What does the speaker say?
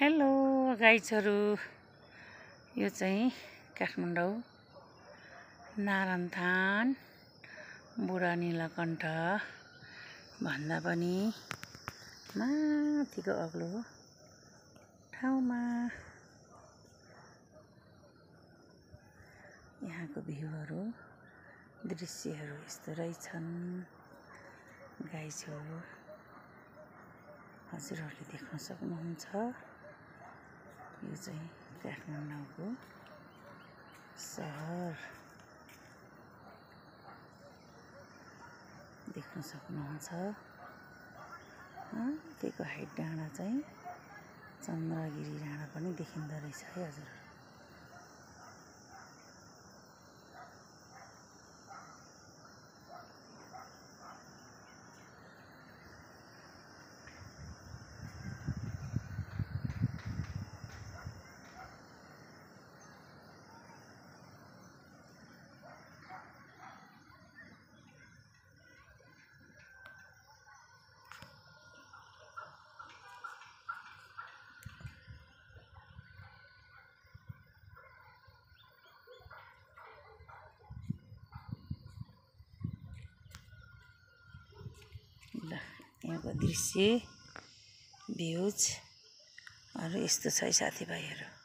Hello गाइजहरू, यो चाहिँ काठमाडौँ नारायणथान बुढा नीलकण्ठ भन्दा पनि माथिको अग्लो ठाउँमा यहाँको भ्यूहरू दृश्यहरू यस्तो रहेछन्। गाइजहरू, हजुरहरूले देख्न सक्नुहुन्छ, यो चाहिँ काठमाडौँको सहर देख्न सक्नुहुन्छ। त्यहीको हाइट डाँडा चाहिँ चन्द्रगिरी डाँडा पनि देखिँदो रहेछ है हजुर। यहाँको दृश्य भ्यूज अरू यस्तो छ है साथीभाइहरू।